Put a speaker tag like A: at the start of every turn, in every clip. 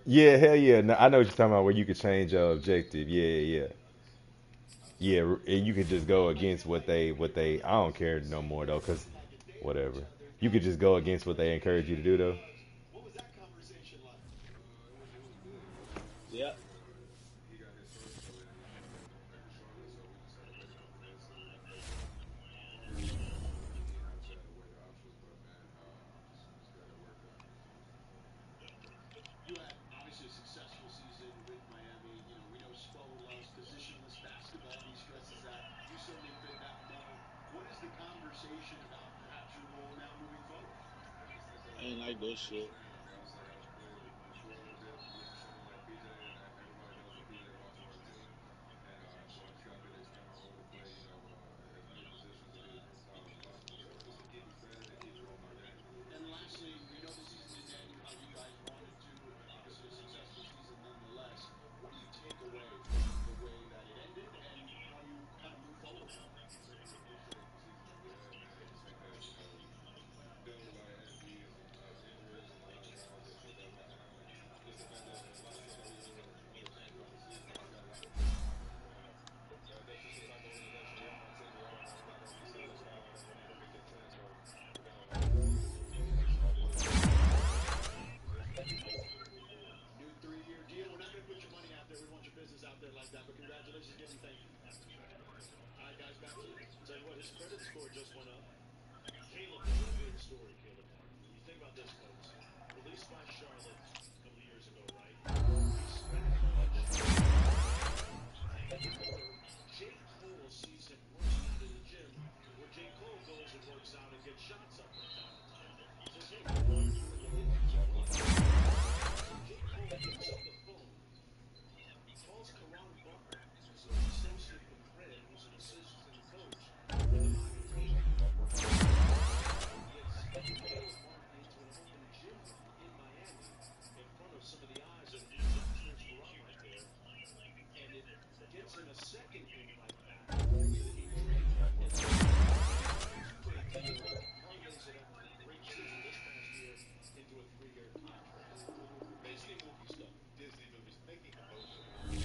A: Yeah, hell yeah. No, I know what you're talking about where you could change your objective. Yeah, yeah. Yeah, and you could just go against what they I don't care no more though, cause whatever. You could just go against what they encourage you to do though.
B: Yeah. I ain't like this shit.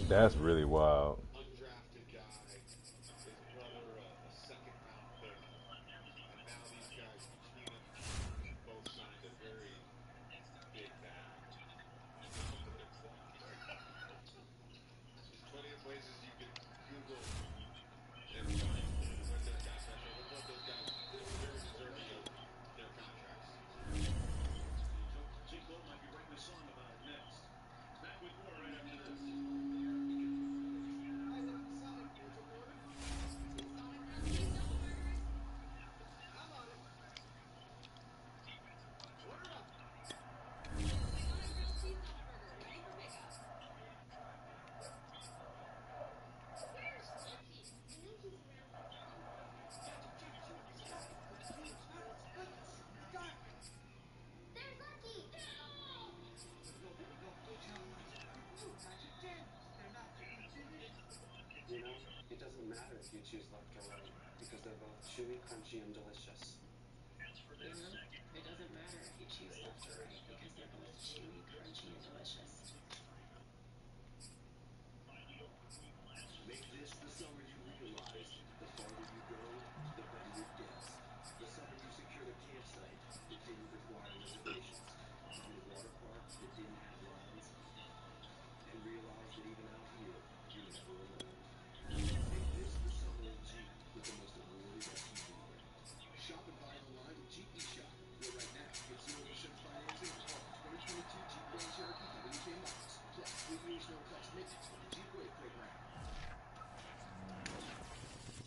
A: That's really wild.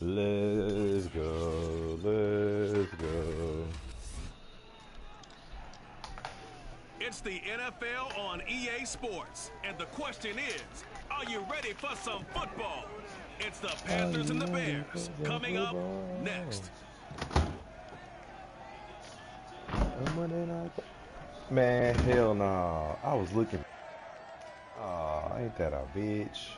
A: Let's go. Let's go.
C: It's the NFL on EA Sports, and the question is, are you ready for some football? It's the
A: Are
C: Panthers
A: you
C: and the
A: ready for
C: Bears
A: the
C: coming up
A: football?
C: next.
A: And when they not- Man, hell no. I was looking. Oh, ain't that a bitch?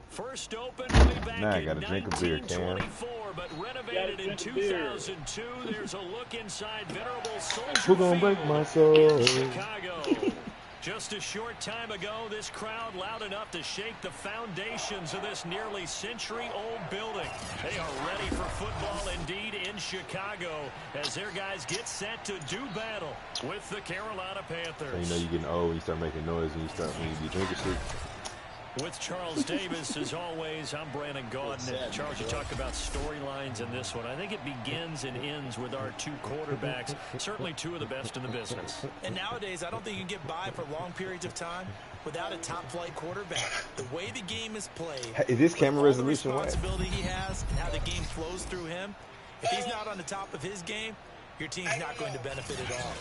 D: First opened way
A: Now
D: back
A: I
D: in
A: gotta drink a beer, Cam.
D: 1924, but
B: Gotta
D: renovated in
B: drink a beer.
D: 2002. There's a look inside venerable
A: Who
D: Soldier
A: gonna break
D: Field
A: my
D: in
A: soul?
D: Chicago. Just a short time ago, this crowd loud enough to shake the foundations of this nearly century-old building. They are ready for football indeed in Chicago as their guys get set to do battle with the Carolina Panthers.
A: So you know you're getting old when you start making noise when you be drinking shit.
D: With Charles Davis, as always, I'm Brandon Gaudin. And Charles, you talk about storylines in this one. I think it begins and ends with our two quarterbacks, certainly two of the best in the business.
E: And nowadays, I don't think you can get by for long periods of time without a top-flight quarterback. The way the game is played,
A: Is this camera resolution
E: the responsibility he has and how the game flows through him, if he's not on the top of his game, your team's not going to benefit at all.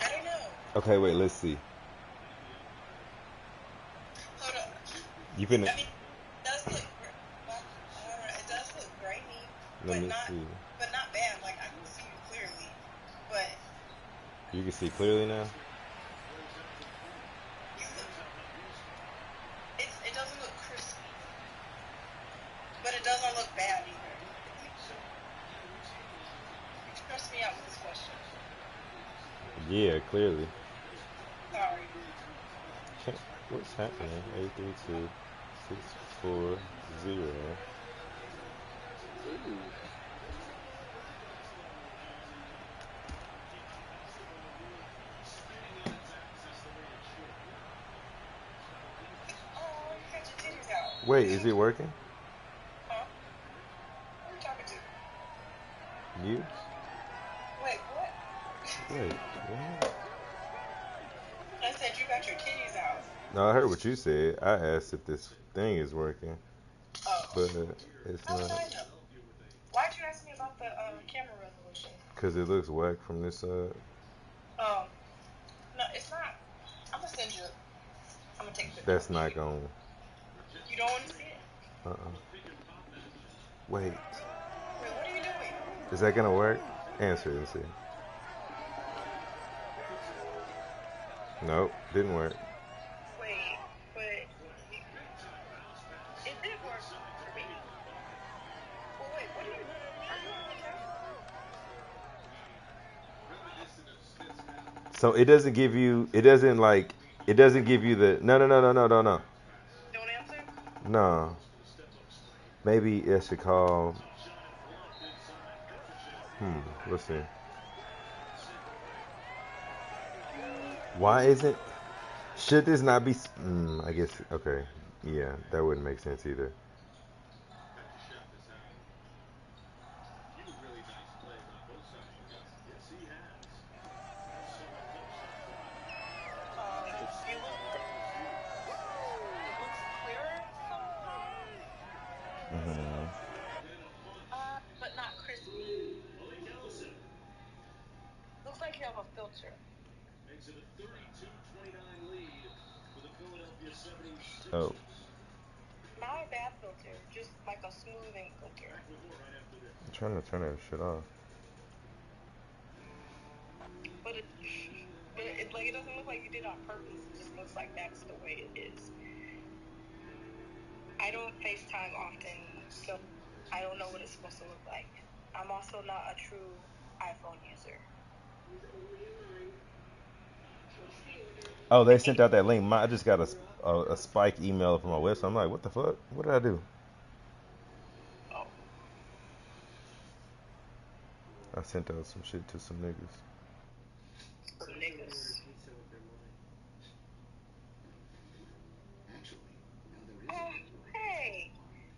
F: I don't know.
A: Okay, wait, let's see.
F: Hold up.
A: You finna...
F: I mean, it does look, well, I don't know, it does look grainy,
A: Let me see.
F: but not bad. Like, I can see you clearly, but
A: You can see clearly now?
F: it doesn't look crispy, but it doesn't look bad either. You stressed me out with this question.
A: Yeah, clearly.
F: Sorry.
A: What's happening? 832-640.
F: Oh, you got your titties out.
A: Wait, is it working?
F: Huh? Who are you talking to?
A: You?
F: Wait, what?
A: Wait, what?
F: I said you got your titties out.
A: No, I heard what you said. I asked if this thing is working,
F: Oh.
A: but it's
F: How would I
A: not.
F: know? Why'd you ask me about the camera resolution?
A: Because it looks whack from this side.
F: No, it's not. I'm gonna send you. I'm gonna take a picture.
A: That's not going.
F: You don't want to see it?
A: Wait,
F: Wait, what are you doing?
A: is that going to work? Answer it and see. Nope, didn't work.
F: Wait, but it did work for me. Well, wait, what are you? Are you on the camera?
A: So it doesn't give you, it doesn't give you the, no.
F: Don't answer.
A: No. Maybe it should call, let's see. Why isn't, should this not be, I guess, okay. Yeah, that wouldn't make sense either.
F: It looks clearer somehow. But not crispy. Looks like you have a filter.
A: Oh,
F: Not a bad filter, just like a smoothing filter.
A: I'm trying to turn that shit off.
F: But it like it doesn't look like you did it on purpose. It just looks like that's the way it is. I don't FaceTime often, so I don't know what it's supposed to look like. I'm also not a true iPhone user.
A: Oh, they sent out that link. I just got a spike email from my website. I'm like, what the fuck? What did I do?
F: Oh.
A: I sent out some shit to some niggas.
F: Some niggas. Oh, hey.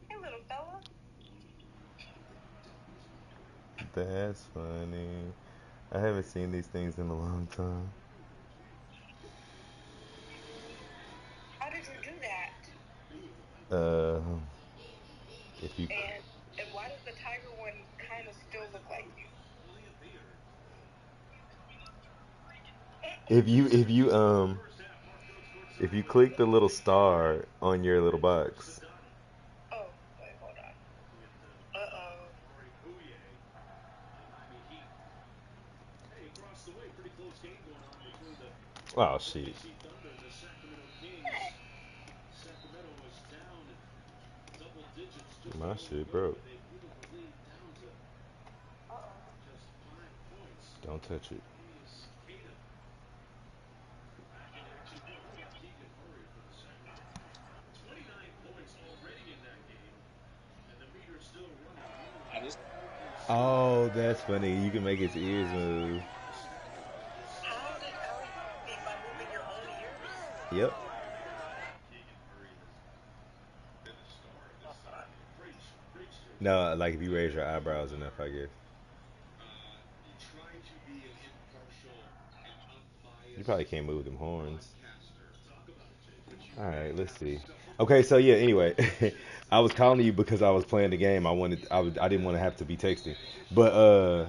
F: Hey, little fella.
A: That's funny. I haven't seen these things in a long time.
F: How did you do that?
A: If you
F: And why does the tiger one kind of still look like you?
A: if you click the little star on your little box.
F: Oh, wait, hold on. Uh-oh.
A: Oh shit. My shit broke. Don't touch it. that's funny. You can make his ears move.
F: How you by moving your own ears?
A: Yep. No, like if you raise your eyebrows enough, I guess. You probably can't move them horns. All right, let's see. Okay, so yeah. Anyway, I was calling you because I was playing the game. I didn't want to have to be texting, but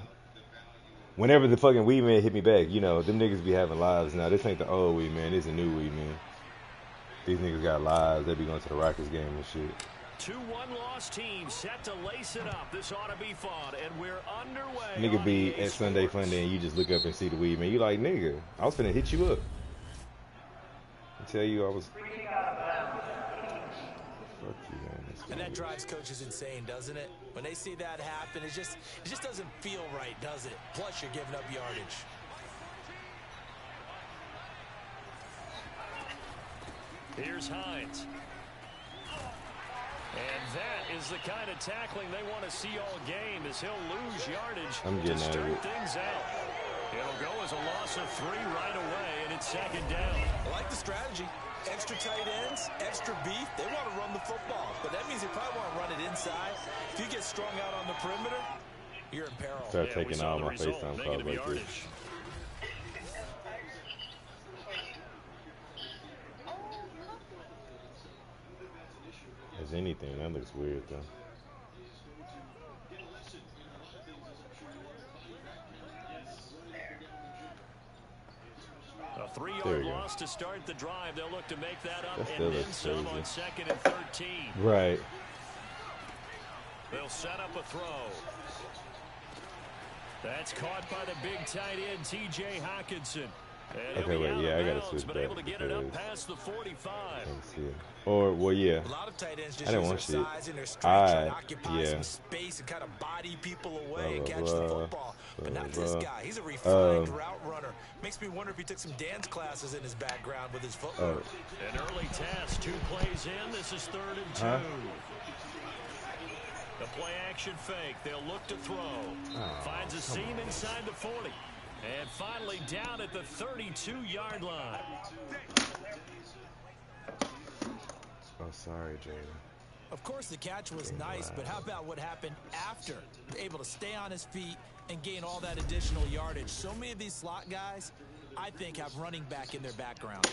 A: whenever the fucking weed man hit me back, you know, them niggas be having lives now. This ain't the old weed man. This is a new weed man. These niggas got lives. They be going to the Rockets game and shit.
D: 2-1 loss team set to lace it up. This ought to be fun, and we're underway.
A: Nigga be at Sunday Funday and you just look up and see the weed man. You like, nigga, I was finna hit you up. I tell you I was. Fuck you, man.
E: And that drives coaches insane, doesn't it? When they see that happen, it just doesn't feel right, does it? Plus, you're giving up yardage.
D: Here's Hines. And that is the kind of tackling they want to see all game, as he'll lose yardage to start things out. It'll go as a loss of 3 right away, and it's second down.
E: I like the strategy. Extra tight ends, extra beef. They want to run the football, but that means they probably want to run it inside. If you get strung out on the perimeter, you're in peril.
A: Start taking all my FaceTime calls like this. As anything, that looks weird though.
D: A 3-yard loss to start the drive. They'll look to make that up
A: and
D: then some on 2nd and 13.
A: Right.
D: They'll set up a throw. That's caught by the big tight end, T.J. Hawkinson.
A: Okay, wait, yeah, I gotta switch back.
D: Able to get it up past the 45.
A: Let's see it. Or, well, yeah.
E: A lot of tight ends just
A: I didn't want shit.
E: Occupy
A: yeah.
E: some space and kind of body people away and catch the football. But not this guy. He's a refined route runner. Makes me wonder if he took some dance classes in his background with his footwork.
D: An early test. 2 plays in. This is 3rd and 2. The play action fake. They'll look to throw. Finds a seam inside the 40. And finally down at the 32-yard line.
A: Oh, sorry, Jalen.
E: Of course, the catch was nice, but how about what happened after? Able to stay on his feet and gain all that additional yardage. So many of these slot guys, I think, have running back in their background.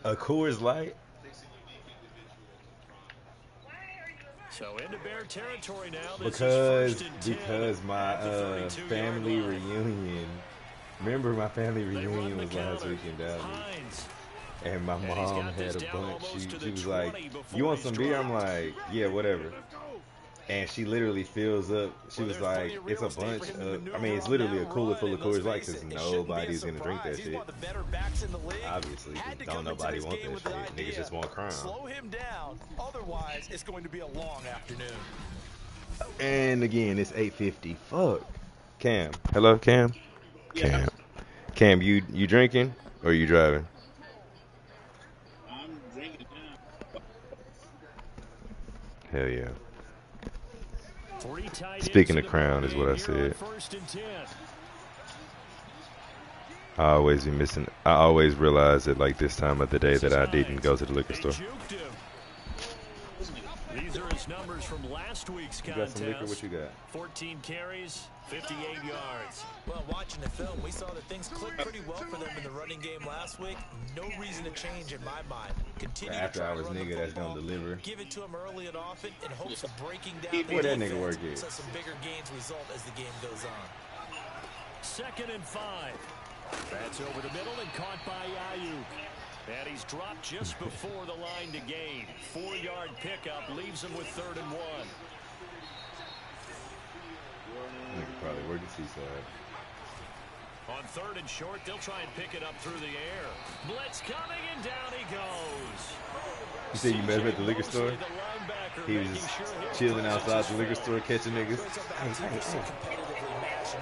A: A Coors Light?
D: So into Bear territory now.
A: Because my family reunion. Remember my family reunion was last week in Dallas. And my mom had a bunch. She was like, "You want some beer?" I'm like, "Yeah, whatever." And she literally fills up. She was like, "It's a bunch of." I mean, it's literally a cooler full of Coors Light because nobody's gonna drink that shit. Obviously, don't nobody want that shit. Niggas just want Crown.
E: Slow him down, otherwise it's going to be a long afternoon.
A: And again, it's 8:50. Fuck. Cam. Hello, Cam.
B: Yeah.
A: Cam, you drinking or you driving?
B: I'm drinking now.
A: Hell yeah. Speaking of Crown is what I said. I always be missing. I always realize at like this time of the day that I didn't go to the liquor store.
D: These are his numbers from last week's contest.
A: You got some liquor? What you got?
D: 14 carries, 58 yards.
E: Well, watching the film, we saw that things clicked pretty well for them in the running game last week. No reason to change in my mind. Continue
A: after hours nigga that's gonna deliver.
E: Give it to him early and often in hopes of breaking down
A: where that nigga work is.
E: So some bigger gains result as the game goes on.
D: 2nd and 5. That's over the middle and caught by Ayuk. And he's dropped just before the line to gain. 4-yard pickup leaves him with 3rd and 1.
A: Nigga probably work the seaside.
D: On 3rd and short, they'll try and pick it up through the air. Blitz coming, and down he goes.
A: You said you met him at the liquor store? He was chilling outside the liquor store catching niggas.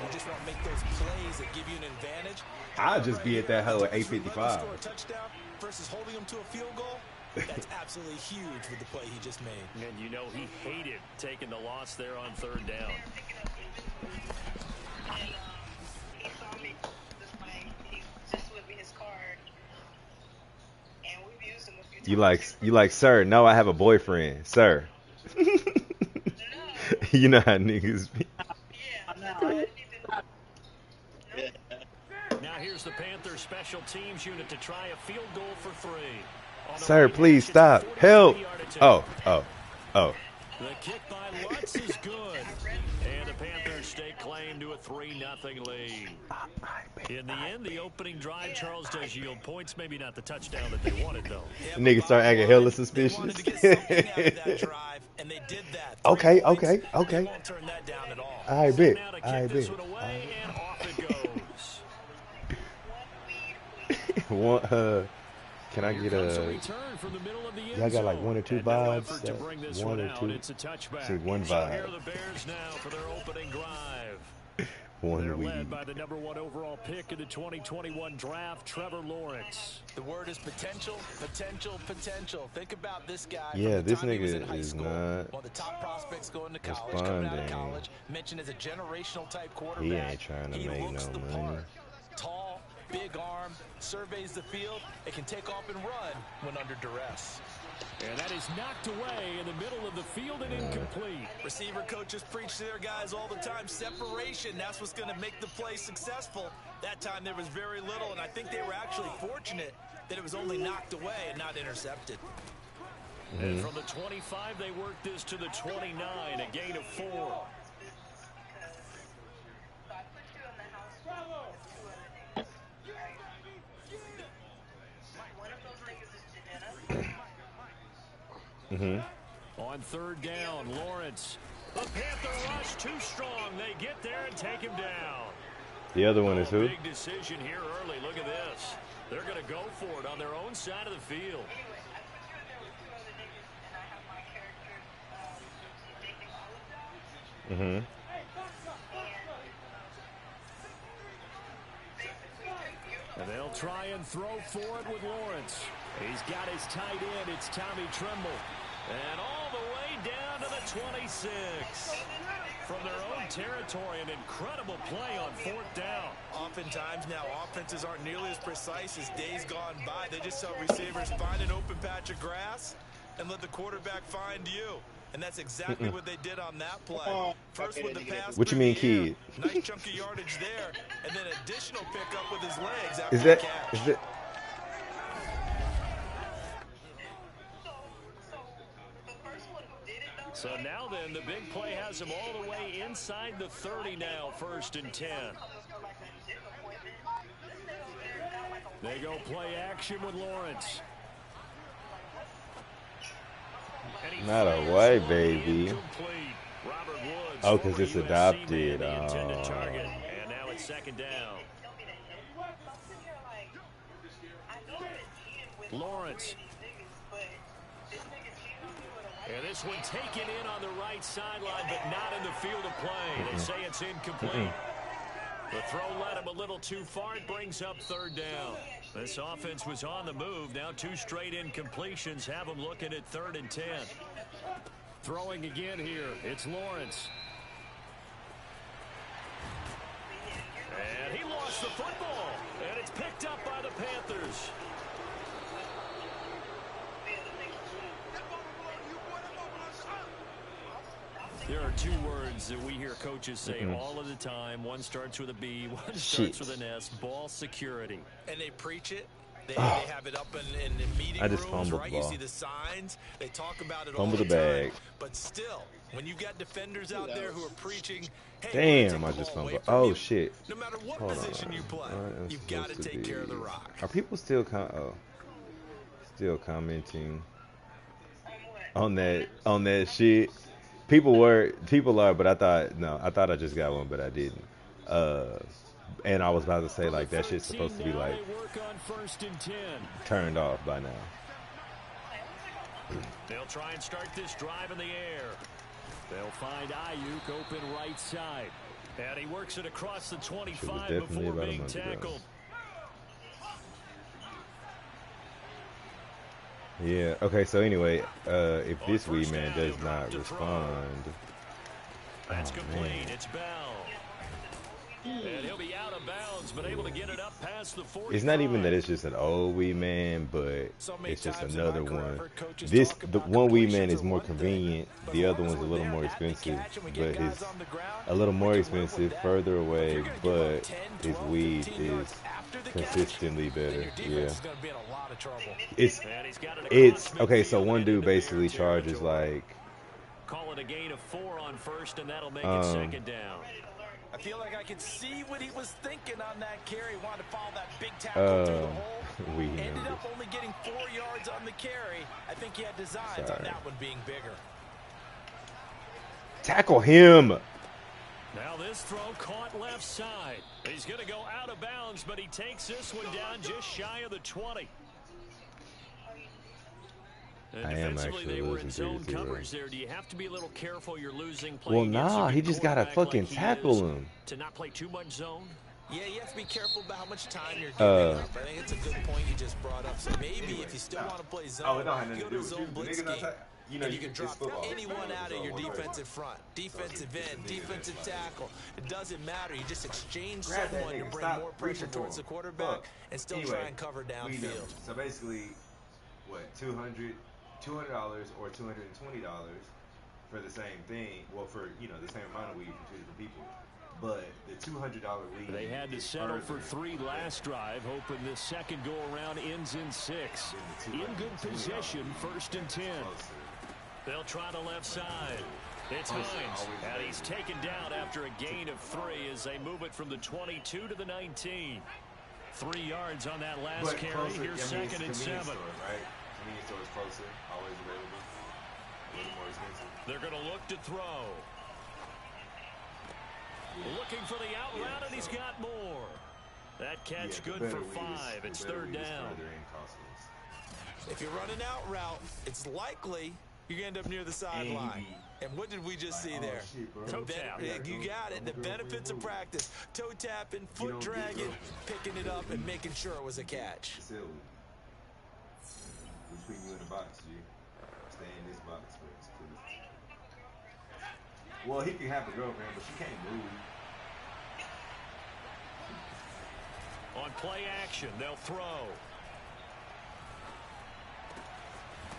E: You just want to make those plays that give you an advantage.
A: I'll just be at that hoe at
E: Score a
A: 8:55.
E: touchdown versus holding them to a field goal. That's absolutely huge with the play he just made.
D: And you know he hated taking the loss there on third down.
F: And he saw me this way. He just slipped me his card. And we've used him a few times.
A: You like, sir? No, I have a boyfriend, sir.
F: No.
A: You know how niggas be.
F: Yeah, no, I didn't even. No.
D: Now here's the Panthers special teams unit to try a field goal for 3. On the
A: Sir,
D: right
A: please
D: hash, it's
A: stop.
D: a 43-yard
A: Help.
D: attempt.
A: Oh.
D: The kick by Lutz is good. And the Panthers stake claim to a 3-0 lead. In the end, the opening drive, Charles, does yield points. Maybe not the touchdown that they wanted, though.
E: Yeah,
A: Niggas
E: but
A: start
E: bottom
A: acting hella
E: line,
A: suspicious.
E: They wanted to get something out of that drive, and they did that. 3
A: Okay,
E: points,
A: okay.
E: They won't turn that down at all.
A: I
D: So
A: bet.
D: now to
A: I
D: kick this
A: bet.
D: one away, and off it goes.
A: One, can I
D: Here
A: get
D: comes a
A: a?
D: return from the middle of the end
A: Y'all got like
D: zone.
A: 1 or 2
D: And no
A: vibes.
D: effort to bring this
A: One or
D: out.
A: two.
D: It's a touchback.
A: See, one
D: So
A: vibe.
D: here are the Bears now for their opening drive.
A: One
D: They're
A: weed.
D: led by the #1 overall pick in the 2021 draft, Trevor Lawrence.
E: The word is potential, potential, potential. Think about this guy.
A: Yeah,
E: from the
A: this
E: time he was
A: nigga
E: in high
A: is
E: school.
A: not
E: One of the top prospects going to college, coming out of
A: responding.
E: college, mentioned as a generational type quarterback.
A: He ain't trying to
E: He
A: make
E: looks
A: no
E: the
A: money.
E: part. Tall, big arm, surveys the field. It can take off and run when under duress.
D: And that is knocked away in the middle of the field and incomplete.
E: Receiver coaches preach to their guys all the time. Separation, that's what's going to make the play successful. That time there was very little, and I think they were actually fortunate that it was only knocked away and not intercepted.
D: And from the 25, they worked this to the 29, a gain of 4.
F: So I put you in the house with 2 other niggas, right? One of those niggas is Janetta.
D: On third down, Lawrence. The Panther rush too strong. They get there and take him down.
A: The other one is who?
D: Big decision here early. Look at this. They're going to go for it on their own side of the field.
F: Anyway, I put you in there with 2 other niggas, and I have my character dating all of them. And basically,
D: And they'll try and throw for it with Lawrence. He's got his tight end. It's Tommy Tremble. And all the way down to the 26. From their own territory, an incredible play on 4th down.
E: Oftentimes now, offenses aren't nearly as precise as days gone by. They just saw receivers find an open patch of grass and let the quarterback find you. And that's exactly what they did on that play. First with the pass.
A: What you mean, kid?
E: Nice chunk of yardage there. And then additional pickup with his legs after
A: Is
E: the
A: that?
E: catch.
A: Is that?
D: So now then, the big play has him all the way inside the 30 now, 1st and 10. They go play action with Lawrence.
A: Not a way, baby.
D: Robert Woods,
A: Oh, 'cause it's
D: former
A: adopted.
D: USC man, the intended
A: Oh.
D: target. And now it's 2nd down. Lawrence. And this one taken in on the right sideline, but not in the field of play. They say it's incomplete. The throw led him a little too far. It brings up 3rd down. This offense was on the move. Now 2 straight incompletions have them looking at 3rd and 10. Throwing again here. It's Lawrence. And he lost the football. And it's picked up by the Panthers. There are 2 words that we hear coaches say all of the time. One starts with a B, one starts with an S. Ball security.
E: And they preach it. They have it up in the meeting
A: I just
E: rooms,
A: fumbled
E: right?
A: the
E: You
A: ball.
E: see the signs. They talk about it
A: Fumble
E: all
A: the
E: the
A: bag.
E: time. But still, when you've got defenders out there who are preaching, hey,
A: Damn,
E: we're
A: I
E: gonna take
A: just
E: the ball away
A: fumbled.
E: from
A: Oh
E: you.
A: shit.
E: No matter what
A: Hold
E: position
A: on.
E: you play,
A: What
E: you've
A: am
E: got to
A: supposed
E: take care of the
A: be?
E: rock.
A: Are people still still commenting on that shit? People are, but I thought I just got one, but I didn't. And I was about to say like that shit's supposed to be like
D: They work on 1st and 10.
A: turned off by now.
D: They'll try and start this drive in the air. They'll find Ayuk open right side. And he works it across the 25
A: definitely
D: before
A: about a
D: being
A: month ago.
D: tackled.
A: Yeah. Okay. So anyway, if
D: On
A: this wee
D: first
A: man
D: down,
A: does
D: he'll
A: not
D: drop to throw.
A: respond,
D: That's
A: oh,
D: complete.
A: man.
D: It's Bell. And he'll be out of bounds, but able to get it up past the 45.
A: It's not even that it's just an old wee man, but
E: So many
A: it's just
E: times in
A: another
E: my career, I've
A: one.
E: heard coaches
A: The
E: talk about
A: one wee man
E: completions
A: is
E: are
A: more
E: one thing,
A: convenient.
E: but
A: The
E: as
A: other
E: long as
A: one's a
E: we're
A: little
E: there
A: more
E: at the
A: expensive,
E: catch and we
A: but
E: get guys
A: his
E: on the ground,
A: a little
E: we
A: more
E: can live with
A: expensive,
E: that.
A: further
E: But if
A: away,
E: you're gonna give
A: but
E: up 10,
A: his
E: 12,
A: weed
E: 15
A: is
E: yards after the catch,
A: consistently
E: then
A: better.
E: your defense
A: Yeah.
E: is going to be in a lot of trouble.
A: It's
D: And he's got it
A: it's
D: across
A: okay. So
D: midfield
A: one
D: and
A: dude
D: into Bear
A: basically charges
D: territory.
A: like
D: Call it a gain of 4 on first, and that'll make it second down.
E: I feel like I could see what he was thinking on that carry. He wanted to follow that big tackle through the hole.
A: we
E: Ended
A: numbers.
E: up only getting 4 yards on the carry. I think he had designs on
A: Sorry.
E: that one being bigger.
A: Tackle him.
D: Now this throw caught left side. He's going to go out of bounds, but he takes this one down just shy of the 20. And
A: I am
D: defensively,
A: actually
D: they were in
A: losing
D: zone
A: 3-0.
D: coverage there. Do you have to be a little careful you're losing
A: Well,
D: playing against a
A: nah,
D: good
A: he just gotta
D: quarterback
A: fucking
D: like he
A: tackle
D: is,
A: him.
D: to not play too much zone?
E: Yeah, you have to be careful about how much time you're giving up. I think it's a good point you just brought up. So maybe if you still want to play zone, you go to zone blitz scheme. And you can drop anyone out of your defensive front, defensive end, defensive tackle. It doesn't matter. You just exchange someone to bring more pressure towards the quarterback and still try and cover downfield.
A: So basically, what, $200 or $220 for the same thing? Well, for the same amount of weed from two different people. But the $200 weed.
D: They had to settle for 3 last drive, hoping this second go-around ends in 6. In good possession, 1st and 10. They'll try the left side. It's Hines, and he's taken down after a gain of 3 as they move it from the 22 to the 19. 3 yards on that last carry. Here's 2nd and 7.
A: Store, right? Convenience store is closer, always available, a little more expensive.
D: They're going to look to throw. Looking for the out route, and he's got more. That catch good for 5. It's 3rd down.
E: If you're running out route, it's likely you're going to end up near the sideline. And what did we just see there?
D: Toe tap.
E: You got it. The benefits of practice. Toe tapping, foot dragging, picking it up, and making sure it was a catch.
A: We put you in a box, G. Stay in this box, please. Well, he can have a girlfriend, but she can't move.
D: On play action, they'll throw.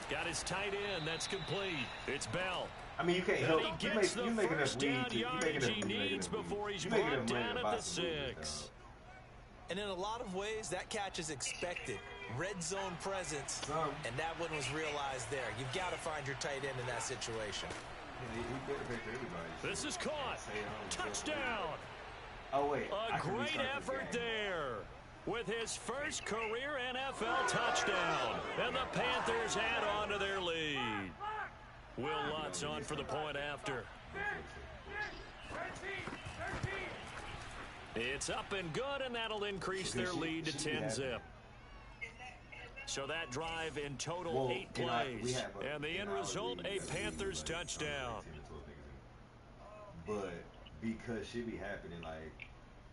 D: Got his tight end. That's complete. It's Bell.
A: I mean, you can't
D: And
A: help.
D: he
A: You
D: gets
A: make
D: the
A: enough
D: first
A: weed
D: down
A: to. You make
D: yardage
A: enough.
D: he needs before he's
A: you make
D: brought
A: enough money
D: down
A: to
D: at
A: buy
D: the
A: some movies,
D: 6.
E: And in a lot of ways, that catch is expected. Red zone presence, and that one was realized there. You've got to find your tight end in that situation.
A: Yeah, he better pay for everybody.
D: This is caught. Touchdown.
A: Oh wait.
D: A great effort there with his first career NFL touchdown. And the Panthers add on to their lead. Will Lutz on for the point after. It's up and good, and that'll increase their lead to 10-zip. So that drive in total 8 plays. And the end result, a Panthers touchdown.
A: But because shit be happening, like,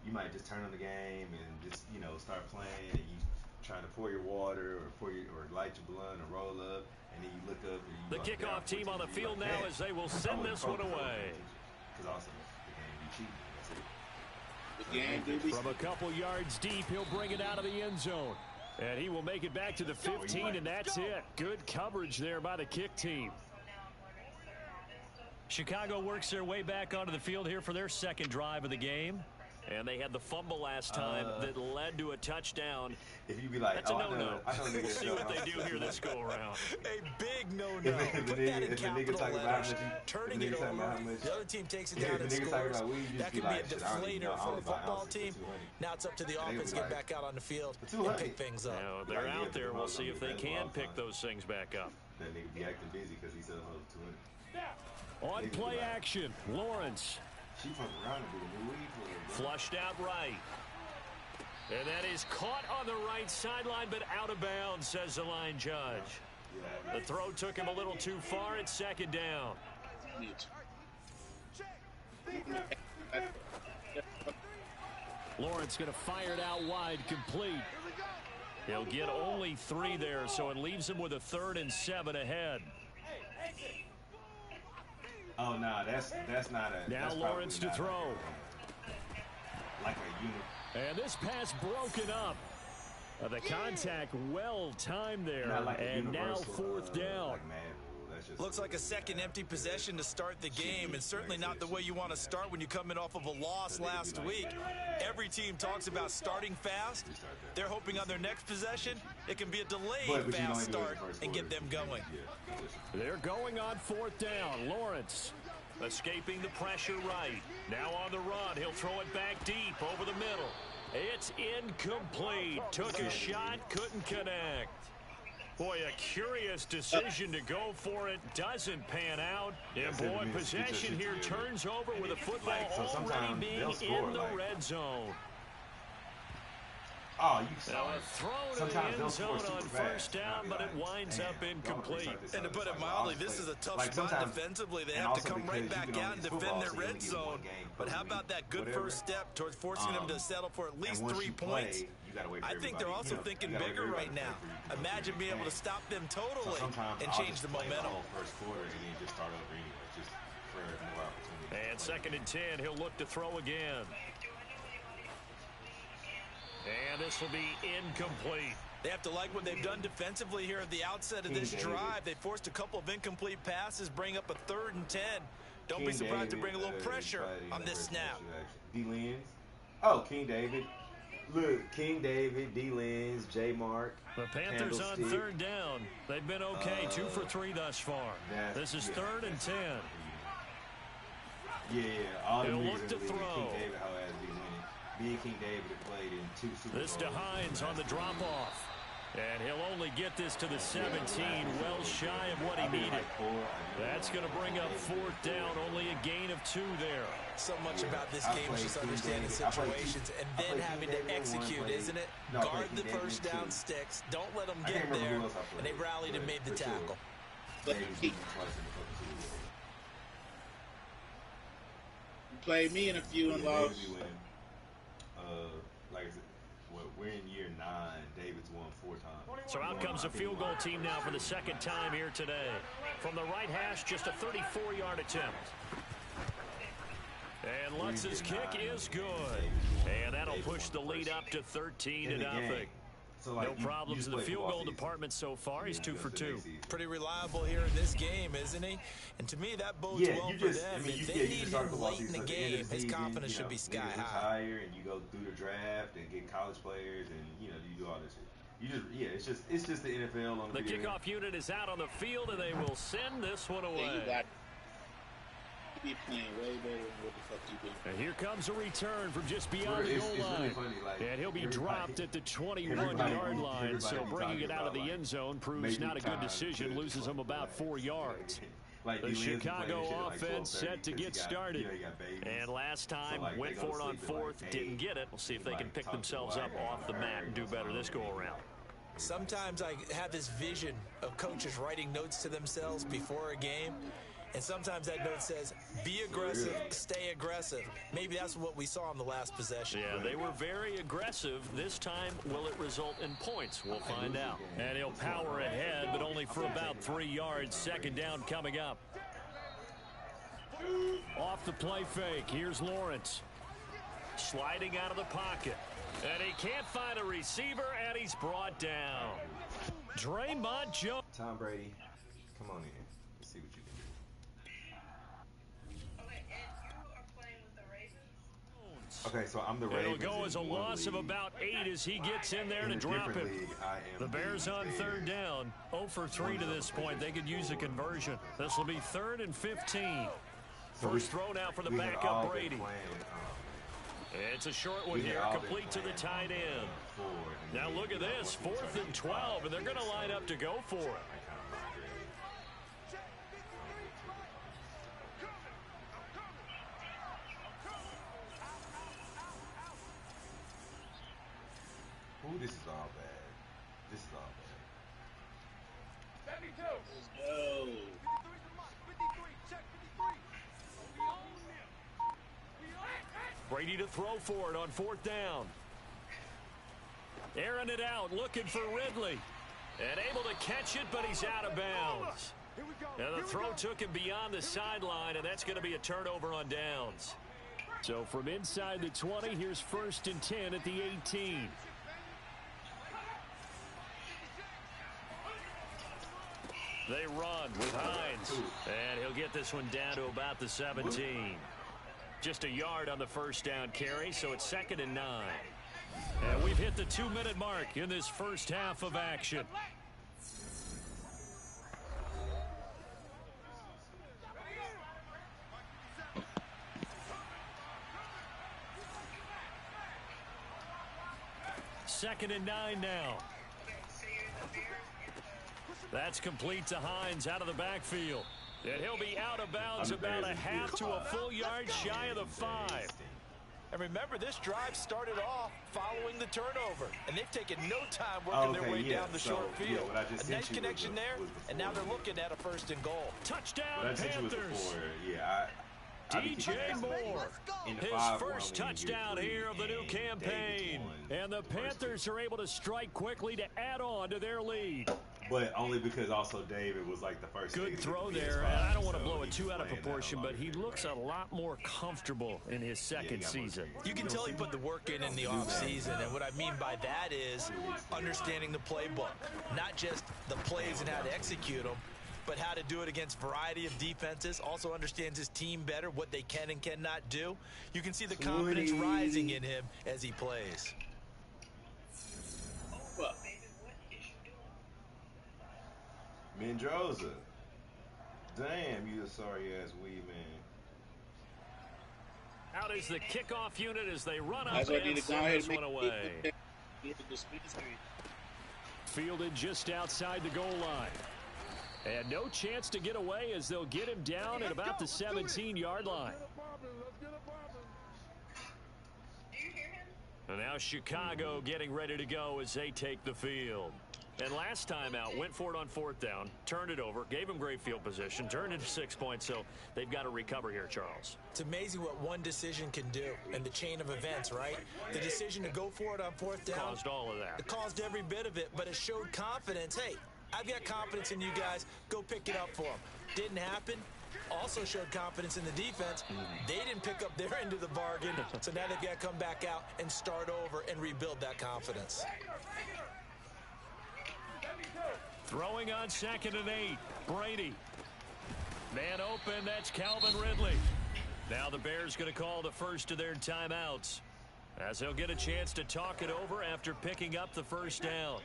A: you might just turn on the game and just, start playing, and you trying to pour your water or light your blunt or roll up, and then you look up and
D: the kickoff team on the field now as they will send this one away.
A: Because also the game be cheap.
D: From a couple yards deep, he'll bring it out of the end zone. And he will make it back to the 15, and that's it. Good coverage there by the kick team. Chicago works their way back onto the field here for their second drive of the game. And they had the fumble last time that led to a touchdown.
A: If you be like,
D: that's a no-no.
A: We'll
D: see what they do here this go-around.
E: A big no-no. Put that in capital letters. Turning it over. The other team takes it down and scores. That could be a deflator for a football team. Now it's up to the offense to get back out on the field and pick things up.
D: Now, they're out there. We'll see if they can pick those things back up.
A: That nigga be acting busy because he's selling over 200.
D: On play action, Lawrence.
A: She fucking around and do a new weed for him.
D: Flushed out right. And that is caught on the right sideline, but out of bounds, says the line judge. The throw took him a little too far. It's 2nd down. Lawrence going to fire it out wide, complete. He'll get only 3 there, so it leaves him with a 3rd and 7 ahead.
A: Oh no, that's not a.
D: Now
A: That's
D: Lawrence to throw.
A: Like a unit.
D: And this pass broken up. The contact well timed there,
A: Like
D: and now 4th down.
A: Like, man,
E: looks like a second empty possession to start the game, and certainly not the way you want to start when you come in off of a loss last week. Every team talks about starting fast. They're hoping on their next possession it can be a delayed fast start and get them going.
D: They're going on 4th down. Lawrence escaping the pressure right. Now on the run, he'll throw it back deep over the middle. It's incomplete. Took a shot, couldn't connect. Boy, a curious decision to go for it. Doesn't pan out. And boy, possession here turns over with a football already being in the red zone.
A: Oh, you saw it.
D: Thrown in the end zone on 1st down, but it winds up incomplete.
E: And to put it mildly, this is a tough spot defensively. They have to come right back out and defend their red zone. But how about that good first step towards forcing them to settle for at least 3 points? I think they're also thinking bigger right now. Imagine being able to stop them totally and change the momentum.
D: And 2nd and 10, he'll look to throw again. And this will be incomplete.
E: They have to like what they've done defensively here at the outset of this drive. They forced a couple of incomplete passes, bring up a 3rd and 10. Don't be surprised to bring a little pressure on this snap.
A: D-Lens. Oh, King David. Look, King David, D-Lens, J-Mark.
D: The Panthers on 3rd down. They've been okay, 2 for 3 thus far. This is 3rd and 10.
A: Yeah, all the
D: He'll
A: reasons
D: look to throw.
A: King David, however, he winning. Me and King David have played in 2 Super Bowls.
D: This to Hines on the drop-off. And he'll only get this to the 17, well shy of what he needed. That's going to bring up 4th down, only a gain of 2 there.
E: So much about this game is just understanding situations and then having to execute, isn't it? Guard the first down sticks. Don't let them get there. And they rallied and made the tackle.
B: You played me in a few and lost.
A: Like I said, we're in year 9. David's won 4 times.
D: So out comes a field goal team now for the 2nd time here today. From the right hash, just a 34-yard attempt. And Lutz's kick is good. And that'll push the lead up to 13-0.
A: So,
D: no problems in the field goal department so far. He's 2 for 2.
E: Pretty reliable here in this game, isn't he? And to me, that bodes well for them. If they need him late in the game, his confidence should be sky high.
A: And you go through the draft and get college players, and you do all this shit. It's just the NFL on the
D: kickoff unit is out on the field, and they will send this one away.
B: Be playing way better than what the fuck you do.
D: And here comes a return from just beyond the goal line.
A: Really funny,
D: and he'll be dropped at the 21-yard line, so bringing it out of the end zone proves not a good decision, loses him about 4 yards. The Chicago offense set to get started. And last time, went for it on 4th, didn't get it. We'll see if they can pick themselves up off the mat and do better this go-around.
E: Sometimes I have this vision of coaches writing notes to themselves before a game. And sometimes that note says, be aggressive, stay aggressive. Maybe that's what we saw in the last possession.
D: Yeah, they were very aggressive. This time, will it result in points? We'll find out. And he'll power ahead, but only for about 3 yards. 2nd down coming up. Off the play fake, here's Lawrence. Sliding out of the pocket. And he can't find a receiver, and he's brought down. Draymond Jones.
A: Tom Brady, come on in. Let's see what you can do. Okay, so I'm the Ravens.
D: It'll go as a loss of about 8 as he gets in there to drop it. The Bears on 3rd down. 0 for 3 to this point. They could use a conversion. This will be 3rd and 15. First throw now for the backup Brady. It's a short one here, complete to the tight end. Now look at this, 4th and 12, and they're going to line up to go for it.
A: Ooh, this is all bad. This is all bad.
B: 72. Let's go.
D: Brady to throw for it on 4th down. Airing it out, looking for Ridley. And able to catch it, but he's out of bounds. And the throw took him beyond the sideline, and that's going to be a turnover on downs. So from inside the 20, here's 1st and 10 at the 18. They run with Hines, and he'll get this one down to about the 17. Just a yard on the 1st down carry, so it's 2nd and 9. And we've hit the 2-minute mark in this first half of action. Second and 9 now. That's complete to Hines out of the backfield. And he'll be out of bounds about a half to a full yard shy of the 5.
E: And remember, this drive started off following the turnover, and they've taken no time working their way down the short field. A nice connection there, and now they're looking at a 1st and goal.
D: Touchdown, Panthers. DJ Moore, his first touchdown here of the new campaign. And the Panthers are able to strike quickly to add on to their lead.
A: But only because also David was like the first.
D: Good throw there. And I don't want to blow it too out of proportion, but he looks a lot more comfortable in his second season.
E: You can tell he put the work in the offseason, and what I mean by that is understanding the playbook. Not just the plays and how to execute them, but how to do it against a variety of defenses. Also understands his team better, what they can and cannot do. You can see the confidence rising in him as he plays.
A: Mendoza. Damn, you a sorry-ass weed man.
D: Out is the kickoff unit as they run up
B: That's why I need
D: and
B: to go
D: send
B: ahead
D: this
B: and
D: one away.
B: dispensary.
D: Fielded just outside the goal line. And no chance to get away as they'll get him down at about the 17-yard line. And now Chicago getting ready to go as they take the field. And last time out, went for it on 4th down, turned it over, gave him great field position, turned it to 6 points, so they've got to recover here, Charles.
E: It's amazing what one decision can do in the chain of events, right? The decision to go for it on 4th down.
D: Caused all of that.
E: It caused every bit of it, but it showed confidence. Hey, I've got confidence in you guys. Go pick it up for them. Didn't happen. Also showed confidence in the defense. They didn't pick up their end of the bargain, so now they've got to come back out and start over and rebuild that confidence.
D: Throwing on 2nd and 8. Brady. Man open, that's Calvin Ridley. Now the Bears going to call the first of their timeouts, as they'll get a chance to talk it over after picking up the 1st down.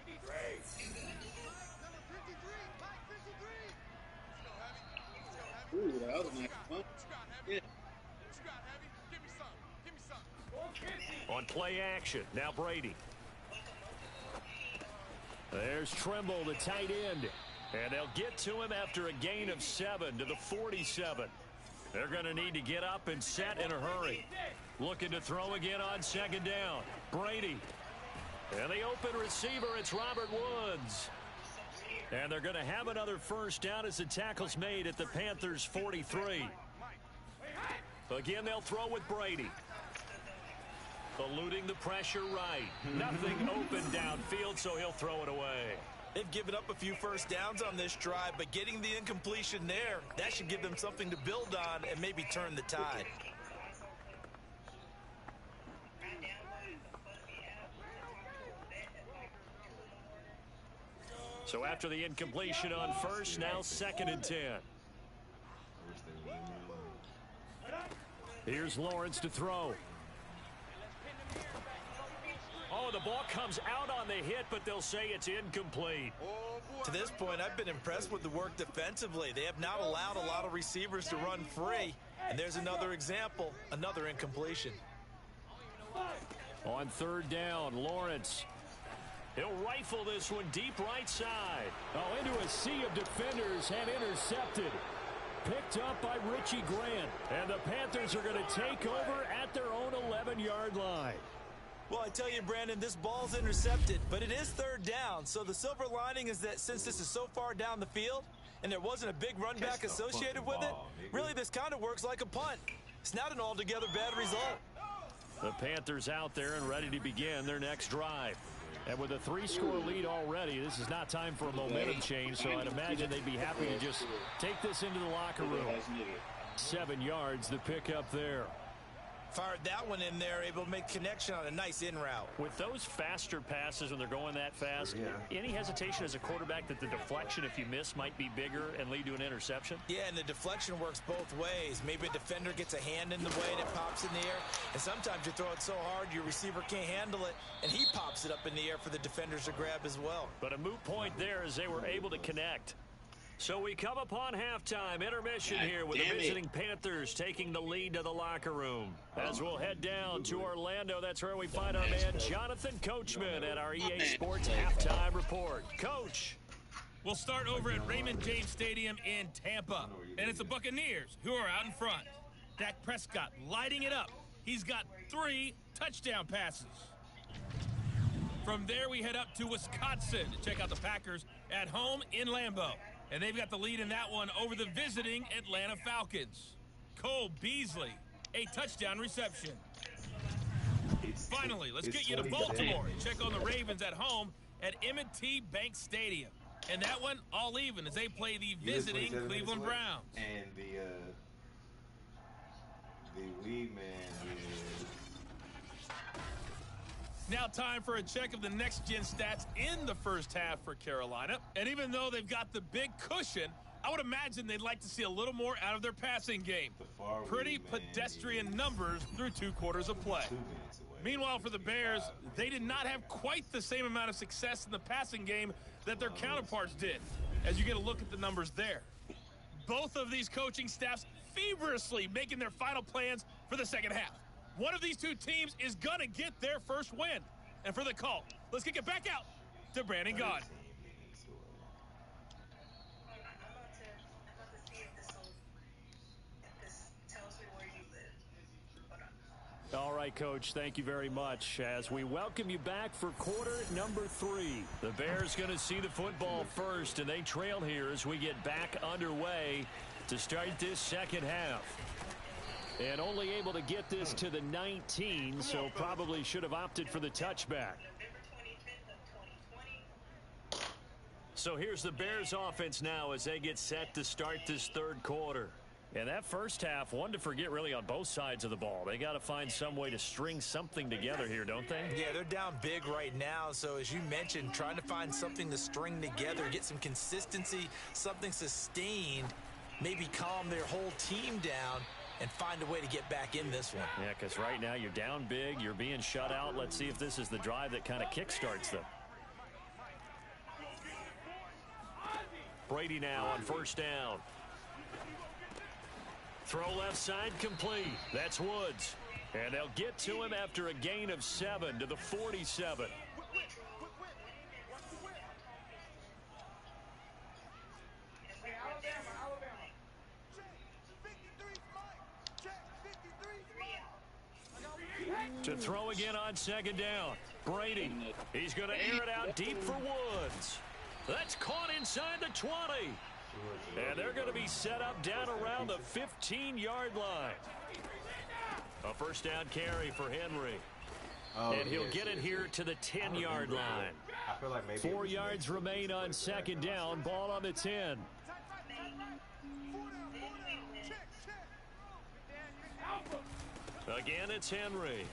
B: Ooh, that was a nice one. Yeah.
D: On play action, now Brady. There's Trimble, the tight end. And they'll get to him after a gain of 7 to the 47. They're going to need to get up and set in a hurry. Looking to throw again on 2nd down. Brady. And the open receiver, it's Robert Woods. And they're going to have another 1st down as the tackle's made at the Panthers' 43. Again, they'll throw with Brady. Eluding the pressure right. Nothing open downfield, so he'll throw it away.
E: They've given up a few 1st downs on this drive, but getting the incompletion there, that should give them something to build on and maybe turn the tide.
D: So after the incompletion on 1st, now 2nd and 10. Here's Lawrence to throw. Oh, the ball comes out on the hit, but they'll say it's incomplete.
E: To this point, I've been impressed with the work defensively. They have not allowed a lot of receivers to run free. And there's another example, another incompletion.
D: On 3rd down, Lawrence. He'll rifle this one deep right side. Oh, into a sea of defenders and intercepted. Picked up by Richie Grant. And the Panthers are going to take over at their own 11-yard line.
E: Well, I tell you, Brandon, this ball's intercepted, but it is 3rd down. So the silver lining is that since this is so far down the field and there wasn't a big run back associated with it, really this kind of works like a punt. It's not an altogether bad result.
D: The Panthers out there and ready to begin their next drive. And with a 3-score lead already, this is not time for a momentum change, so I'd imagine they'd be happy to just take this into the locker room. 7 yards, the pickup there.
E: Fired that one in there, able to make connection on a nice in route.
D: With those faster passes when they're going that fast, any hesitation as a quarterback that the deflection, if you miss, might be bigger and lead to an interception?
E: Yeah, and the deflection works both ways. Maybe a defender gets a hand in the way and it pops in the air. And sometimes you throw it so hard your receiver can't handle it, and he pops it up in the air for the defenders to grab as well.
D: But a moot point there as they were able to connect. So we come upon halftime intermission here with the visiting Panthers taking the lead to the locker room. As we'll head down to Orlando, that's where we find our man Jonathan Coachman at our EA Sports Halftime Report. Coach.
G: We'll start over at Raymond James Stadium in Tampa. And it's the Buccaneers who are out in front. Dak Prescott lighting it up. He's got 3 touchdown passes. From there, we head up to Wisconsin to check out the Packers at home in Lambeau. And they've got the lead in that one over the visiting Atlanta Falcons. Cole Beasley, a touchdown reception. Finally, let's get you to Baltimore and check on the Ravens at home at M&T Bank Stadium. And that one, all even as they play the visiting Cleveland Browns.
A: And the lead man is...
G: Now time for a check of the next-gen stats in the first half for Carolina. And even though they've got the big cushion, I would imagine they'd like to see a little more out of their passing game. Pretty pedestrian numbers through 2 quarters of play. Meanwhile, for the Bears, they did not have quite the same amount of success in the passing game that their counterparts did, as you get a look at the numbers there. Both of these coaching staffs feverishly making their final plans for the second half. One of these 2 teams is going to get their first win. And for the call, let's kick it back out to Brandon Gaudin.
F: I'm about to see if this tells me where you live. Hold on.
D: All right, Coach, thank you very much. As we welcome you back for quarter number 3. The Bears going to see the football first, and they trail here as we get back underway to start this second half. And only able to get this to the 19, so probably should have opted for the touchback. So here's the Bears offense now as they get set to start this third quarter. And that first half, one to forget really on both sides of the ball. They got to find some way to string something together here, don't they?
E: Yeah, they're down big right now. So as you mentioned, trying to find something to string together, get some consistency, something sustained, maybe calm their whole team down and find a way to get back in this one.
D: Yeah, because right now you're down big, you're being shut out. Let's see if this is the drive that kind of kickstarts them. Brady now on first down. Throw left side complete. That's Woods. And they'll get to him after a gain of 7 to the 47. To throw again on second down. Brady. He's going to air it out deep for Woods. That's caught inside the 20. And they're going to be set up down around the 15-yard line. A first down carry for Henry. And he'll get it here to the 10-yard line.
A: I feel like maybe
D: 4 yards remain on second down. Ball on the 10. Again, it's Henry.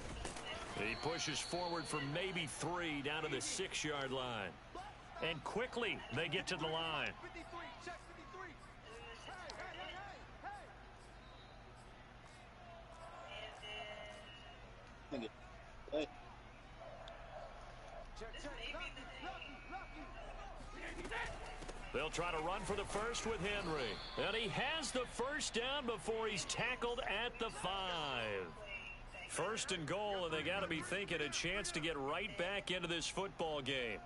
D: He pushes forward for maybe 3 down to the 6-yard line. And quickly, they get to the line. They'll try to run for the first with Henry. And he has the first down before he's tackled at the 5. First and goal, and they got to be thinking a chance to get right back into this football game.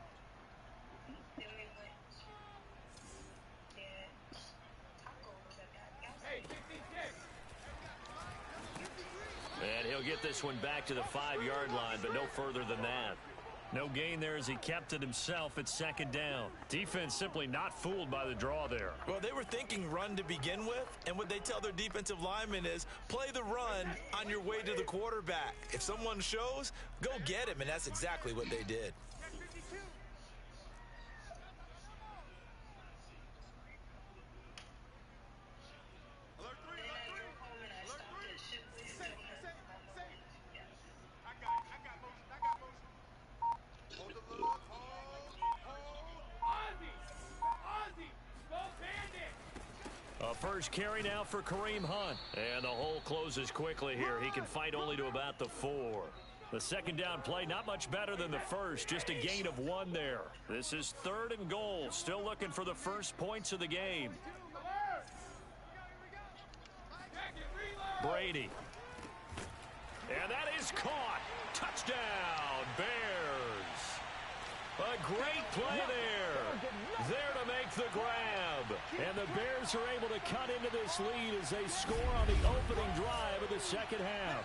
D: And he'll get this one back to the 5-yard line, but no further than that. No gain there as he kept it himself at second down. Defense simply not fooled by the draw there.
E: Well, they were thinking run to begin with, and what they tell their defensive linemen is play the run on your way to the quarterback. If someone shows, go get him, and that's exactly what they did.
D: A first carry now for Kareem Hunt. And the hole closes quickly here. He can fight only to about the 4. The second down play not much better than the first. Just a gain of 1 there. This is 3rd and goal. Still looking for the first points of the game. Brady. And that is caught. Touchdown, Bears. A great play there. There to make the grab. And the Bears are able to cut into this lead as they score on the opening drive of the second half.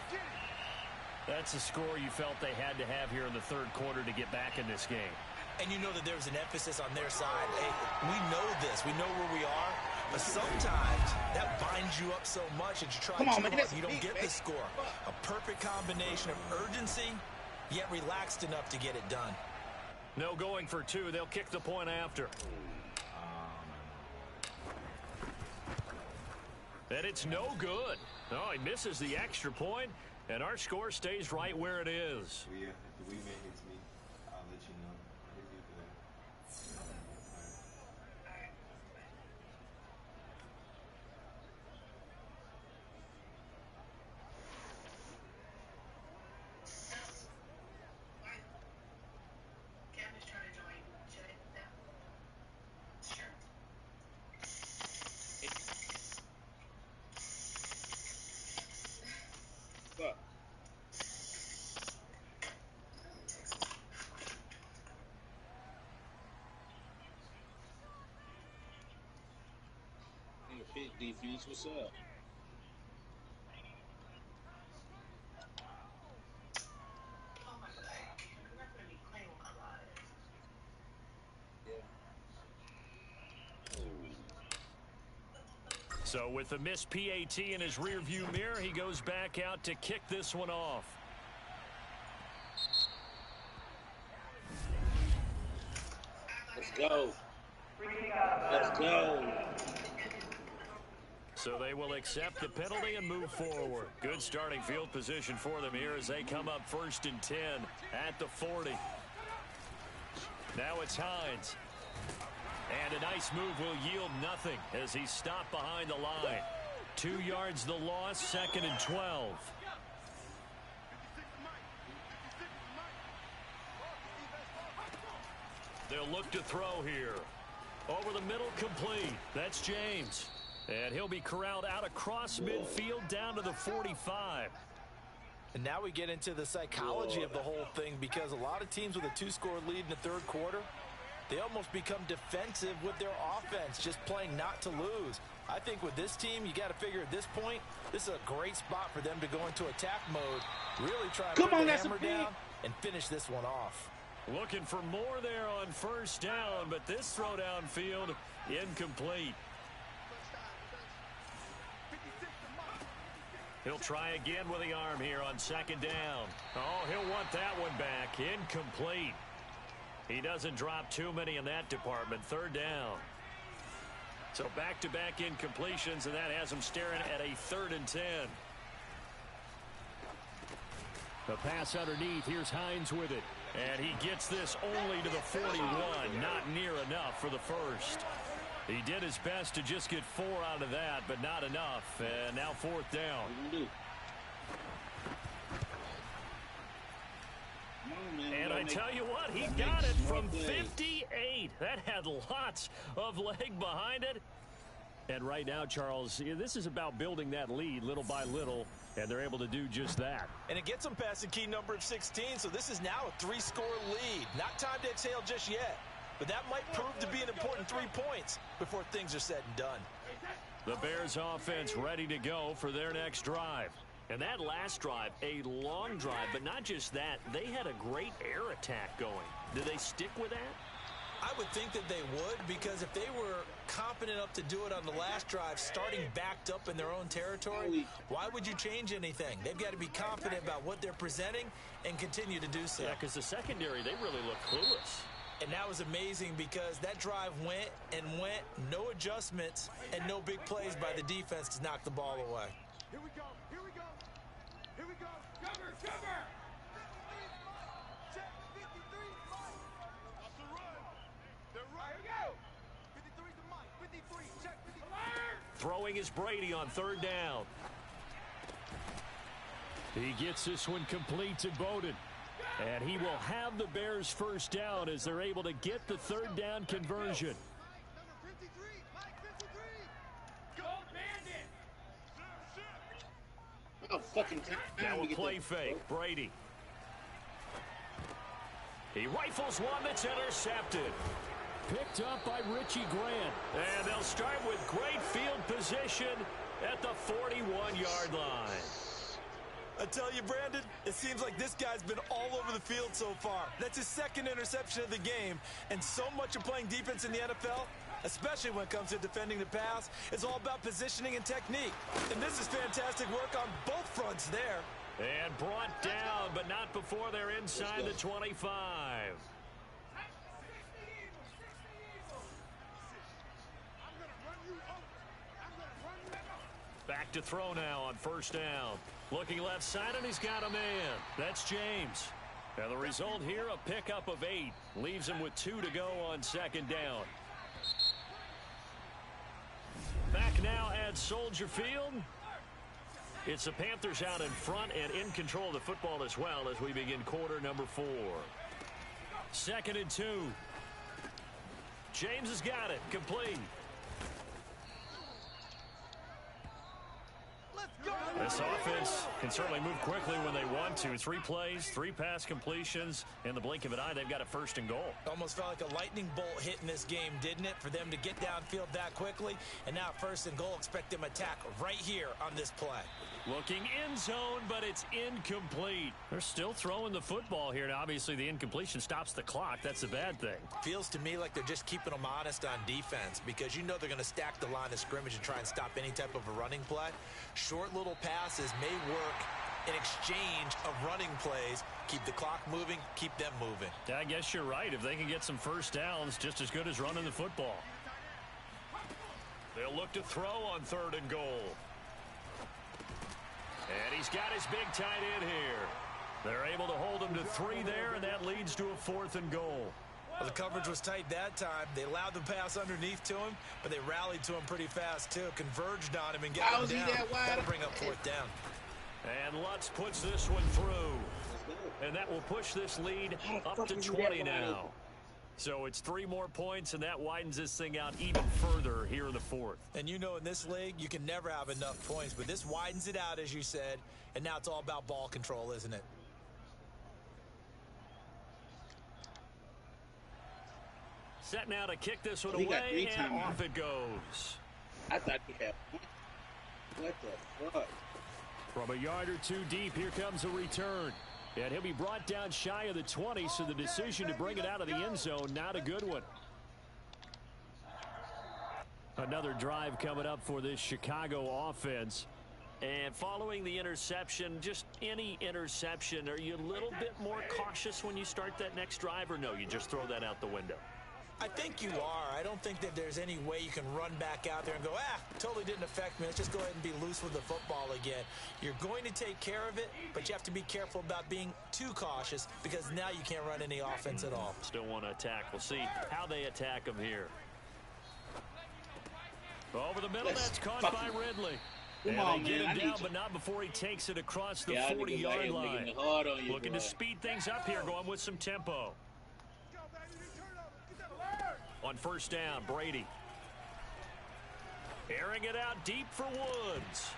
D: That's a score you felt they had to have here in the third quarter to get back in this game.
E: And you know that there's an emphasis on their side. Hey, we know this. We know where we are. But sometimes that binds you up so much that you try too hard and you don't get the score. A perfect combination of urgency, yet relaxed enough to get it done.
D: No going for 2. They'll kick the point after. And it's no good. Oh, he misses the extra point, and our score stays right where it is.
A: If the wingman hits me, I'll let you know.
B: Defense, what's up?
D: So with the missed PAT in his rearview mirror, he goes back out to kick this one off.
B: Let's go. Let's go.
D: So they will accept the penalty and move forward. Good starting field position for them here as they come up 1st and 10 at the 40. Now it's Hines. And a nice move will yield nothing as he's stopped behind the line. 2 yards the loss, 2nd and 12. They'll look to throw here. Over the middle, complete. That's James. And he'll be corralled out across midfield down to the 45.
E: And now we get into the psychology of the whole thing, because a lot of teams with a 2-score lead in the third quarter, they almost become defensive with their offense, just playing not to lose. I think with this team, you got to figure at this point, this is a great spot for them to go into attack mode, really try to put the hammer down and finish this one off.
D: Looking for more there on 1st down, but this throw downfield incomplete. He'll try again with the arm here on 2nd down. Oh, he'll want that one back. Incomplete. He doesn't drop too many in that department. 3rd down. So back-to-back incompletions, and that has him staring at a 3rd and 10. The pass underneath. Here's Hines with it. And he gets this only to the 41. Not near enough for the first. He did his best to just get 4 out of that, but not enough. And now 4th down. And I tell you what, he got it from 58. That had lots of leg behind it. And right now, Charles, this is about building that lead little by little, and they're able to do just that.
E: And it gets them past the key number of 16, so this is now a 3-score lead. Not time to exhale just yet, but that might prove to be an important 3 points before things are said and done.
D: The Bears offense ready to go for their next drive. And that last drive, a long drive, but not just that. They had a great air attack going. Did they stick with that?
E: I would think that they would, because if they were confident enough to do it on the last drive, starting backed up in their own territory, why would you change anything? They've got to be confident about what they're presenting and continue to do so.
D: Yeah, because the secondary, they really look clueless.
E: And that was amazing because that drive went and went, no adjustments, and no big plays by the defense to knock the ball away.
H: Here we go, here we go, here we go. Cover, cover! Check, 53, Mike. Off the run. They're right. Here we go. 53 to Mike, 53, check, 53.
D: Throwing is Brady on third down. He gets this one complete to Bowden. And he will have the Bears first down as they're able to get the third down conversion.
H: Number 53, Mike, 53. Go, Bandit.
B: Oh, fucking time.
D: Now a
B: to get
D: play
B: that.
D: fake. Brady. He rifles one that's intercepted. Picked up by Richie Grant. And they'll start with great field position at the 41-yard line.
E: I tell you, Brandon, it seems like this guy's been all over the field so far. That's his second interception of the game. And so much of playing defense in the NFL, especially when it comes to defending the pass, is all about positioning and technique. And this is fantastic work on both fronts there.
D: And brought down, but not before they're inside the 25. Back to throw now on first down. Looking left side, and he's got a man. That's James. And the result here, a pickup of 8. Leaves him with 2 to go on second down. Back now at Soldier Field. It's the Panthers out in front and in control of the football as well as we begin quarter number 4. 2nd and 2. James has got it. Complete. This offense can certainly move quickly when they want to. 3 plays, 3 pass completions. In the blink of an eye, they've got a 1st and goal.
E: Almost felt like a lightning bolt hit in this game, didn't it? For them to get downfield that quickly. And now 1st and goal, expect them to attack right here on this play.
D: Looking in zone, but it's incomplete. They're still throwing the football here. Now, obviously, the incompletion stops the clock. That's a bad thing.
E: Feels to me like they're just keeping them honest on defense because you know they're going to stack the line of scrimmage and try and stop any type of a running play. Short little passes may work in exchange of running plays. Keep the clock moving, keep them moving.
D: Yeah, I guess you're right. If they can get some first downs, just as good as running the football. They'll look to throw on 3rd and goal. And he's got his big tight end here. They're able to hold him to 3 there, and that leads to a 4th and goal.
E: Well, the coverage was tight that time. They allowed the pass underneath to him, but they rallied to him pretty fast, too. Converged on him and got him down. That'll bring up 4th down.
D: And Lutz puts this one through. And that will push this lead up to 20 now. So it's 3 more points, and that widens this thing out even further here in the 4th.
E: And you know in this league, you can never have enough points, but this widens it out, as you said, and now it's all about ball control, isn't it?
D: Set now to kick this one away, and off it goes.
B: I thought he had one. What the fuck?
D: From a yard or 2 deep, here comes a return. And he'll be brought down shy of the 20, so the decision to bring it out of the end zone, not a good one. Another drive coming up for this Chicago offense. And following the interception, just any interception, are you a little bit more cautious when you start that next drive, or no, you just throw that out the window?
E: I think you are. I don't think that there's any way you can run back out there and go, totally didn't affect me. Let's just go ahead and be loose with the football again. You're going to take care of it, but you have to be careful about being too cautious because now you can't run any offense at all.
D: Still want to attack. We'll see how they attack them here. Over the middle, that's caught by Ridley.
B: Come
D: and
B: on,
D: they get
B: man.
D: him down, but not before he takes it across the 40-yard line. Looking to speed things up here, going with some tempo. On first down, Brady. Airing it out deep for Woods.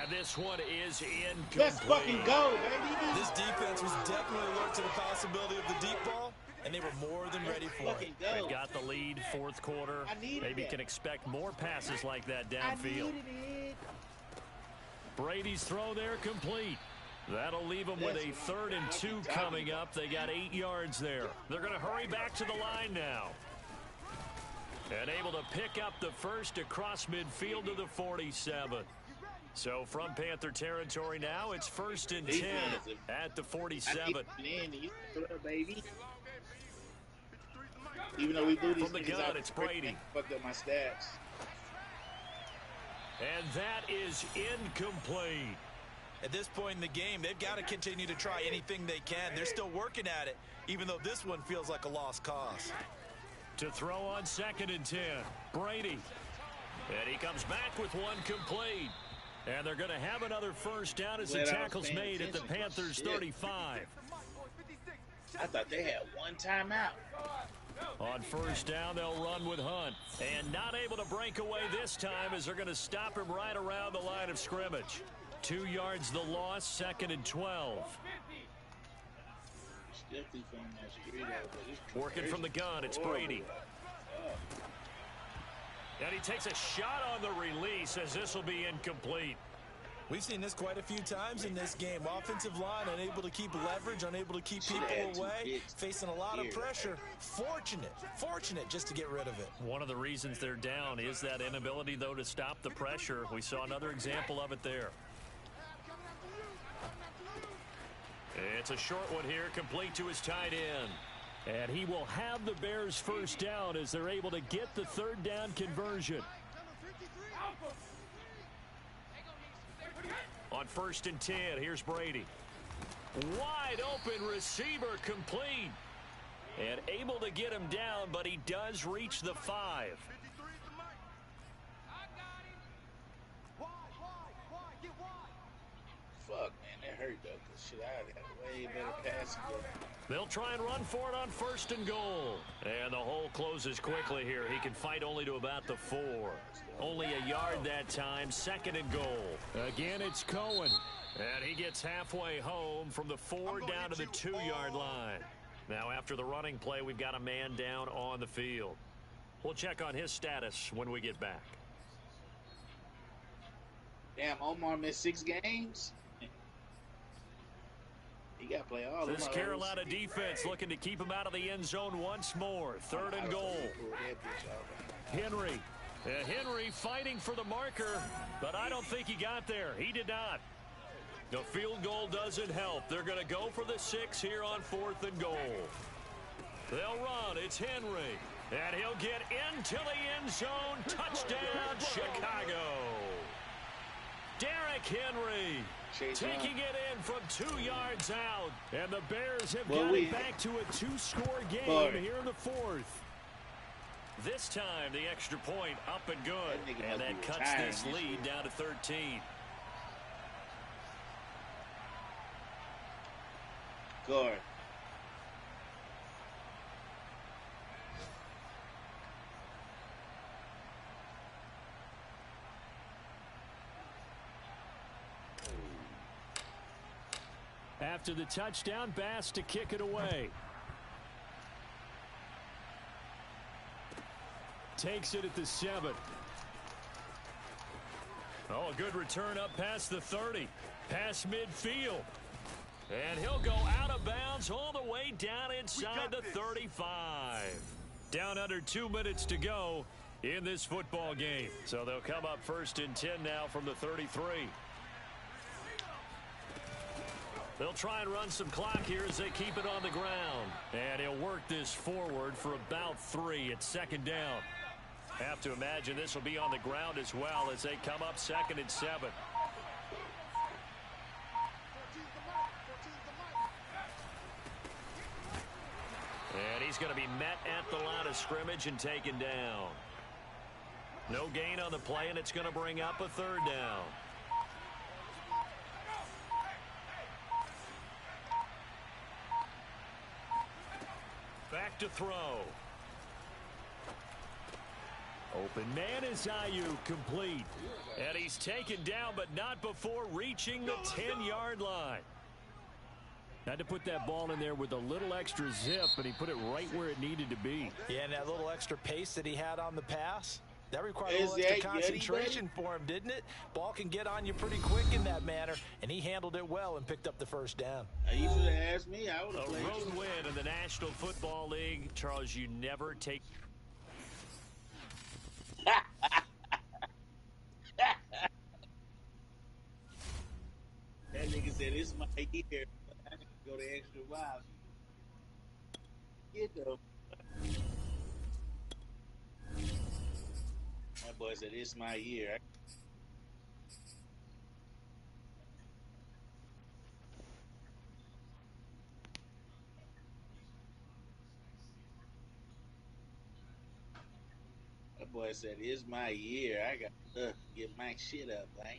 D: And this one is incomplete.
B: Let's fucking go, baby.
E: This defense was definitely alert to the possibility of the deep ball, and they were more than ready for it.
D: They've got the lead, 4th quarter. Maybe can expect more passes like that downfield. Brady's throw there complete. That'll leave them with a 3rd and 2 coming up. They got 8 yards there. They're going to hurry back to the line now. And able to pick up the first across midfield to the 47. So from Panther territory now, it's 1st and 10 at the 47.
B: Even though we do these
D: from the gun, it's Brady.
B: Fucked up my stats.
D: And that is incomplete.
E: At this point in the game, they've got to continue to try anything they can. They're still working at it, even though this one feels like a lost cause.
D: To throw on 2nd and 10, Brady. And he comes back with one complete. And they're going to have another first down as the tackle's made at the Panthers' 35.
B: I thought they had one timeout.
D: On first down, they'll run with Hunt. And not able to break away this time as they're going to stop him right around the line of scrimmage. 2 yards the loss, 2nd and 12. Working from the gun, it's Brady. And he takes a shot on the release as this will be incomplete.
E: We've seen this quite a few times in this game. Offensive line unable to keep leverage, unable to keep people away, facing a lot of pressure. Fortunate just to get rid of it.
D: One of the reasons they're down is that inability, though, to stop the pressure. We saw another example of it there. It's a short one here, complete to his tight end. And he will have the Bears first down as they're able to get the 3rd down conversion. On 1st and 10, here's Brady. Wide open receiver complete. And able to get him down, but he does reach the 5.
B: Fuck, man, that hurt though. Cause shit, I had a way better passing game.
D: They'll try and run for it on 1st and goal. And the hole closes quickly here. He can fight only to about the 4. Only a yard that time, 2nd and goal. Again, it's Cohen. And he gets halfway home from the 4 down to the 2-yard line. Now, after the running play, we've got a man down on the field. We'll check on his status when we get back.
B: Damn, Omar missed 6 games? He got to play all
D: this Carolina defense looking to keep him out of the end zone once more. 3rd and goal. Henry. Henry fighting for the marker, but I don't think he got there. He did not. The field goal doesn't help. They're going to go for the 6 here on 4th and goal. They'll run. It's Henry. And he'll get into the end zone. Touchdown, Chicago. Derrick Henry taking it in from 2 yards out. And the Bears have got it back to a 2-score game here in the 4th. This time, the extra point up and good. And that cuts this lead down to 13.
B: Guard.
D: After the touchdown, Bass to kick it away. Takes it at the 7. Oh, a good return up past the 30. Past midfield. And he'll go out of bounds all the way down inside the 35. Down under 2 minutes to go in this football game. So they'll come up 1st and 10 now from the 33. They'll try and run some clock here as they keep it on the ground. And he'll work this forward for about 3 at 2nd down. Have to imagine this will be on the ground as well as they come up 2nd and 7. And he's going to be met at the line of scrimmage and taken down. No gain on the play, and it's going to bring up a 3rd down. Back to throw. Open man is Ayuk, complete. And he's taken down, but not before reaching the 10-yard line. Had to put that ball in there with a little extra zip, and he put it right where it needed to be.
E: Yeah, and that little extra pace that he had on the pass, That required a little
B: Is
E: extra
B: that Yeti,
E: concentration for him, didn't it? Ball can get on you pretty quick in that manner, and he handled it well and picked up the first down.
B: You should have asked me. I would have
D: A
B: played.
D: road win in the National Football League. Charles, you never take...
B: That nigga said, it's my year. I got to go the extra mile. Get the... That boy said, it's my year. That boy said, it's my year. I got to get my shit up, man.